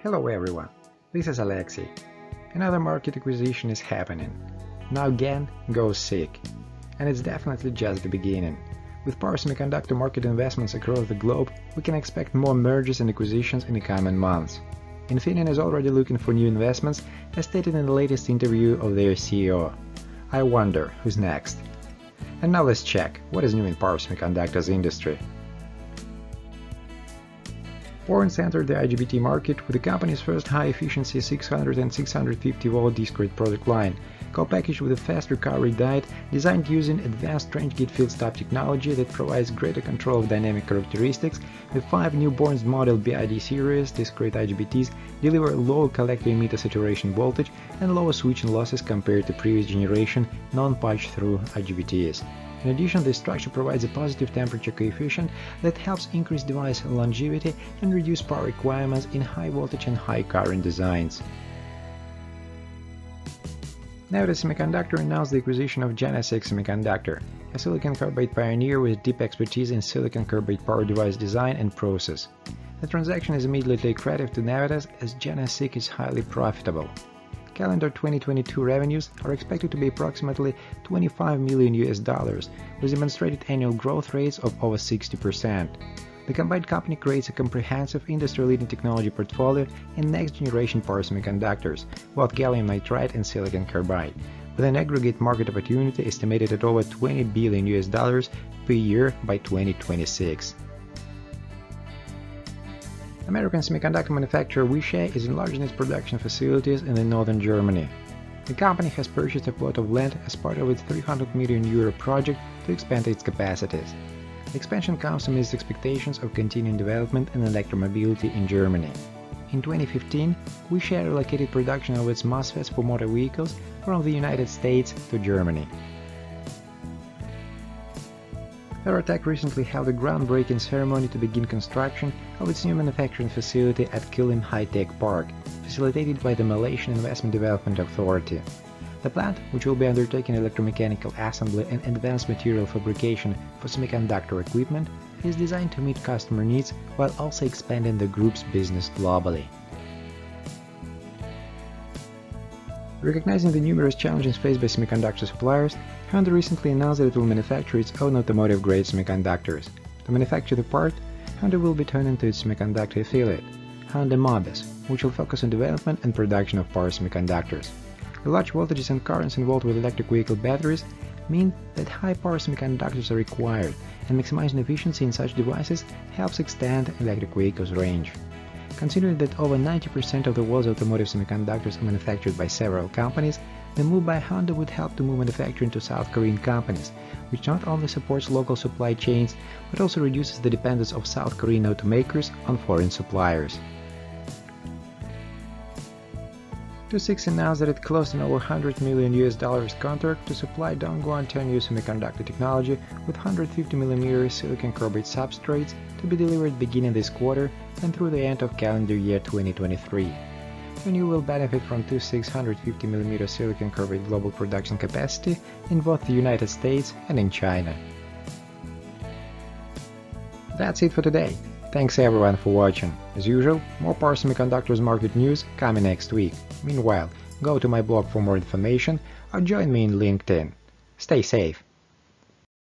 Hello everyone, this is Alexey. Another market acquisition is happening. Now GaN goes SiC, and it's definitely just the beginning. With power semiconductor market investments across the globe, we can expect more mergers and acquisitions in the coming months. Infineon is already looking for new investments, as stated in the latest interview of their CEO. I wonder who's next. And now let's check what is new in power semiconductors industry. Bourns entered the IGBT market with the company's first high-efficiency 600 and 650-volt discrete product line, co-packaged with a fast recovery diode designed using advanced strange-gate field stop technology that provides greater control of dynamic characteristics. The 5 new Bourns model BID series discrete IGBTs deliver low collector emitter saturation voltage and lower switching losses compared to previous generation non-patch-through IGBTs. In addition, this structure provides a positive temperature coefficient that helps increase device longevity and reduce power requirements in high voltage and high current designs. Navitas Semiconductor announced the acquisition of GeneSiC Semiconductor, a silicon carbide pioneer with deep expertise in silicon carbide power device design and process. The transaction is immediately accretive to Navitas as GeneSiC is highly profitable. Calendar 2022 revenues are expected to be approximately $25 million with demonstrated annual growth rates of over 60%. The combined company creates a comprehensive industry-leading technology portfolio in next-generation power semiconductors, both gallium nitride and silicon carbide, with an aggregate market opportunity estimated at over $20 billion per year by 2026. American semiconductor manufacturer Vishay is enlarging its production facilities in northern Germany. The company has purchased a plot of land as part of its €300 million project to expand its capacities. The expansion comes amidst expectations of continuing development in electromobility in Germany. In 2015, Vishay relocated production of its MOSFETs for motor vehicles from the United States to Germany. Ferrotec recently held a groundbreaking ceremony to begin construction of its new manufacturing facility at Kulim High-Tech Park, facilitated by the Malaysian Investment Development Authority. The plant, which will be undertaking electromechanical assembly and advanced material fabrication for semiconductor equipment, is designed to meet customer needs while also expanding the group's business globally. Recognizing the numerous challenges faced by semiconductor suppliers, Hyundai recently announced that it will manufacture its own automotive-grade semiconductors. To manufacture the part, Hyundai will be turning to its semiconductor affiliate, Hyundai Mobis, which will focus on development and production of power semiconductors. The large voltages and currents involved with electric vehicle batteries mean that high-power semiconductors are required, and maximizing efficiency in such devices helps extend electric vehicles' range. Considering that over 90% of the world's automotive semiconductors are manufactured by several companies, the move by Hyundai would help to move manufacturing to South Korean companies, which not only supports local supply chains, but also reduces the dependence of South Korean automakers on foreign suppliers. II-VI announced that it closed an over $100 million contract to supply Dongguan Tianyu semiconductor technology with 150mm silicon carbide substrates to be delivered beginning this quarter and through the end of calendar year 2023. Tianyu will benefit from II-VI's 150mm silicon carbide global production capacity in both the United States and in China. That's it for today. Thanks everyone for watching. As usual, more power semiconductors market news coming next week. Meanwhile, go to my blog for more information or join me in LinkedIn. Stay safe.